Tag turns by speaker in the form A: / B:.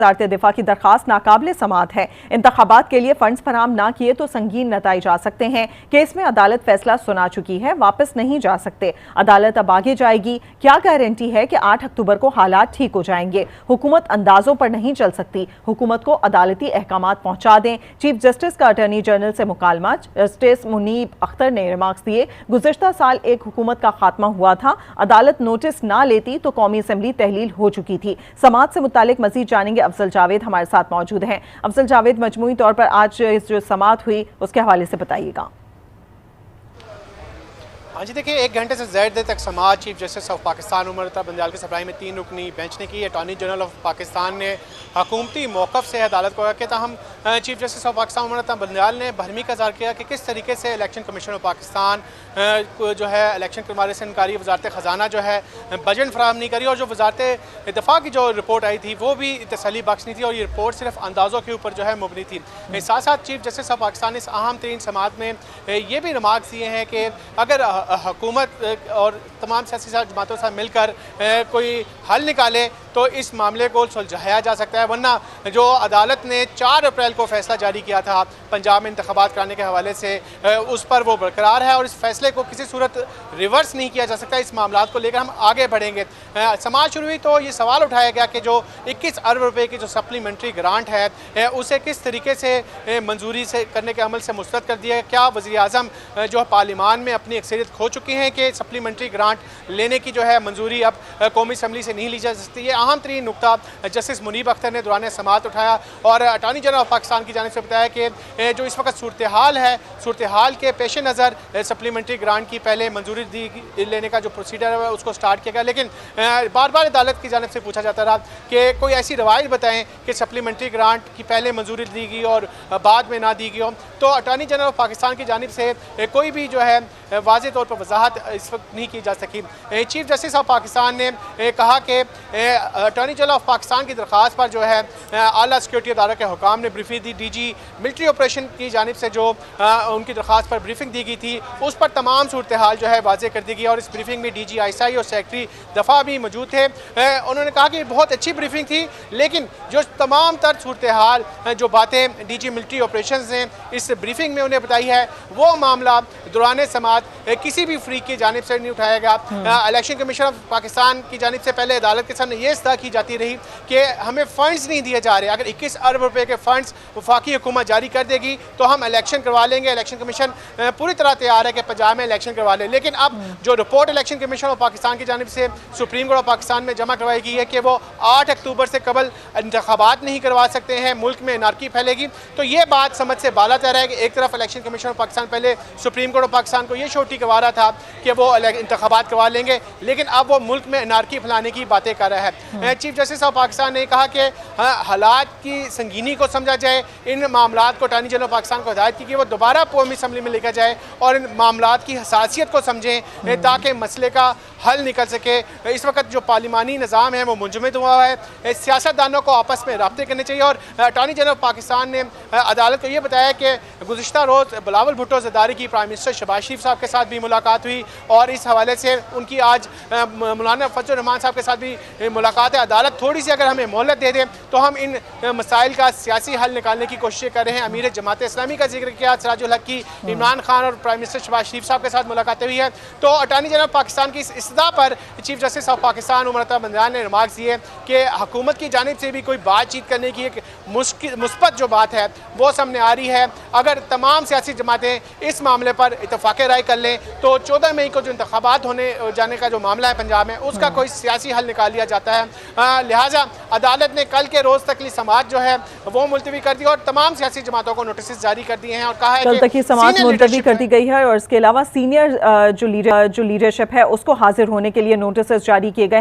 A: वज़ारत दिफा की दरखास्त नाकाबिल समाअत है। इंतखाबात के लिए फंड्स फराहम ना किए तो संगीन नताई जा सकते हैं। केस में अदालत फैसला सुना चुकी है, वापस नहीं जा सकते। अदालत अब आगे जाएगी। क्या गारंटी है कि 8 अक्टूबर को हालात ठीक हो जाएंगे? हुकूमत अंदाजों पर नहीं चल सकती। हुकूमत को अदालती अहकामात पहुंचा दें। चीफ जस्टिस का अटॉर्नी जनरल से मुकालमा। जस्टिस मुनीब अख्तर ने रिमार्क्स दिए, गुज़िश्ता साल एक हुकूमत का खात्मा हुआ था, अदालत नोटिस ना लेती तो कौमी असम्बली तहलील हो चुकी थी। समाअत से मुतालिक मजीद जानेंगे। अफजल जावेद हमारे साथ मौजूद हैं। अफजल जावेद, मजमूई तौर पर आज इस जो समाअत हुई उसके हवाले से बताइएगा।
B: हाँ जी, देखिए 1 घंटे से ज़्यादा देर तक समाअत chief justice of Pakistan Umar Ata Bandial की सरबराही में 3 रुकनी बेंच ने की। अटॉर्नी जनरल ऑफ पाकिस्तान ने हुकूमती मौक़िफ़ से अदालत को कि ताहम chief justice of Pakistan Umar Ata Bandial ने बरहमी का इज़हार किया कि किस तरीके से इलेक्शन कमीशन ऑफ पाकिस्तान को जो है इलेक्शन करवाने से इनकारी, वज़ारत ख़जाना जो है बजट फराहम नहीं करी, और जो वज़ारत दिफा की जो रिपोर्ट आई थी वो भी तसल्ली बख्श नहीं थी, और ये रिपोर्ट सिर्फ अंदाज़ों के ऊपर जो है मुबनी थी। साथ साथ चीफ जस्टिस ऑफ पाकिस्तान ने इस अहम तरीन समाअत में ये भी रिमार्क्स दिए हैं कि अगर हुकूमत और तमाम सियासी जमातों से मिलकर कोई हल निकाले तो इस मामले को सुलझाया जा सकता है, वरना जो अदालत ने 4 अप्रैल को फैसला जारी किया था पंजाब में इंतखाबात कराने के हवाले से, उस पर वो बरकरार है और इस फैसले को किसी सूरत रिवर्स नहीं किया जा सकता। इस मामला को लेकर हम आगे बढ़ेंगे। समाअत शुरू हुई तो ये सवाल उठाया गया कि जो 21 अरब रुपए की जो सप्लीमेंट्री ग्रांट है उसे किस तरीके से मंजूरी से करने के अमल से मुस्तरद कर दिया। क्या वज़ीर आज़म जो पार्लियामान में अपनी अक्सरियत खो चुकी हैं कि सप्लीमेंट्री ग्रांट लेने की जो है मंजूरी अब कौमी असम्बली से नहीं ली जा सकती। ये अहम तरीन नुकता जस्टिस मुनीब अख्तर ने दौरान समाअत उठाया और अटॉर्नी जनरल ऑफ पाकिस्तान की जानिब से बताया कि जो इस वक्त सूरत हाल है, सूरत हाल के पेश नज़र सप्लीमेंट्री ग्रांट की पहले मंजूरी लेने का जो प्रोसीजर है उसको स्टार्ट किया गया, लेकिन बार बार अदालत की जानिब से पूछा जाता रहा कि कोई ऐसी रवायत बताएं कि सप्लीमेंट्री ग्रांट की पहले मंजूरी दी गई और बाद में ना दी गई हो। तो अटॉर्नी जनरल ऑफ पाकिस्तान की जानिब से कोई भी जो है वाज़ेह तौर पर वजाहत इस वक्त नहीं की जा सकी। चीफ जस्टिस ऑफ पाकिस्तान ने कहा कि अटॉर्नी जनरल ऑफ पाकिस्तान की दरख्वास्त पर जो है आला सिक्योरिटी अदालत के हुकाम ने ब्रीफिंग दी। DG मिलिट्री ऑपरेशन की जानिब से जो उनकी दरख्वास्त पर ब्रीफिंग दी गई थी उस पर तमाम सूरत हाल जो है वाज़ेह कर दी गई, और इस ब्रीफिंग में DG ISI और सेक्रेटरी दफ़ा भी मौजूद थे। उन्होंने कहा कि बहुत अच्छी ब्रीफिंग थी, लेकिन जो तमाम तर सूरत हाल जो बातें DG मिलिट्री ऑपरेशन ने इस ब्रीफिंग में उन्हें बताई है वो मामला दौरान समाअत किसी भी फ्रीक की जानिब से नहीं उठाया गया। इलेक्शन कमीशन ऑफ पाकिस्तान की जानिब से पहले अदालत के सामने ये इस्तः की जाती रही कि हमें फ़ंड्स नहीं दिए जा रहे, अगर 21 अरब रुपए के फ़ंड्स वफाकी हुकूमत जारी कर देगी तो हम इलेक्शन करवा लेंगे। इलेक्शन कमीशन पूरी तरह तैयार है कि पंजाब में इलेक्शन करवा ले, लेकिन अब जो report election commission of Pakistan की जानिब से सुप्रीम कोर्ट ऑफ पाकिस्तान में जमा करवाई गई है कि वो 8 अक्टूबर से कबल इंतखाबात नहीं करवा सकते हैं, मुल्क में अनारकी फैलेगी। तो ये बात समझ से बाला तैर है कि एक तरफ इलेक्शन कमीशन ऑफ पाकिस्तान पहले सुप्रीम कोर्ट ऑफ पाकिस्तान को ये शोटी करवा रहा था कि वो इंतखाबात करवा लेंगे, लेकिन अब वो मुल्क में अनारकी फैलाने की बातें कर रहा है। चीफ जस्टिस ऑफ पाकिस्तान ने कहा कि हालात की संगीनी को समझा जाए, इन मामलात को अटॉर्नी जनरल ऑफ पाकिस्तान को हिदायत की कि वो दोबारा कौमी असम्बली में लेकर जाए और इन मामलात की हसासियत को समझें ताकि मसले का हल निकल सके। इस वक्त जो पार्लिमानी निज़ाम है वो मुंजमद हुआ है, सियासतदानों को आपस में रब्ते करने चाहिए। और अटॉर्नी जनरल ऑफ पाकिस्तान ने अदालत को ये बताया कि गुज़िश्ता रोज़ बिलावल भुट्टो ज़रदारी की प्राइम मिनिस्टर शहबाज शरीफ साहब के साथ भी मुलाकात हुई और इस हवाले से उनकी आज मौलाना फजल रहमान साहब के साथ भी मुलाकात है। अदालत थोड़ी सी अगर हमें मोहलत दे दे तो हम इन मसाइल का सियासी हल निकालने की कोशिश कर रहे हैं। अमीर जमात इस्लामी का जिक्र किया, सिराजुल हक की इमरान खान और प्राइम मिनिस्टर शहबाज शरीफ साहब के साथ मुलाकातें हुई है। तो अटॉर्नी जनरल पाकिस्तान की इस इस्तदा पर chief justice of Pakistan Umar Ata Bandial ने रिमार्क्स दिए कि हुकूमत की जानिब से भी कोई बातचीत करने की एक मुस्बत जो बात है वो सामने आ रही है। अगर तमाम सियासी जमातें इस मामले पर इत्तफाक़ राय कर लें तो 14 मई को जो इंतखाबात होने जाने का जो मामला है पंजाब में उसका कोई सियासी हल निकाल लिया जाता है। लिहाजा अदालत ने कल के रोज़ तक समाअत जो है वो मुलतवी कर दी और तमाम सियासी जमातों को नोटिस जारी कर दिए हैं और कहा है
A: कल तक की समाअत मुलतवी कर दी गई है और इसके अलावा सीनियर जो लीडरशिप है उसको हाजिर होने के लिए नोटिस जारी किए गए।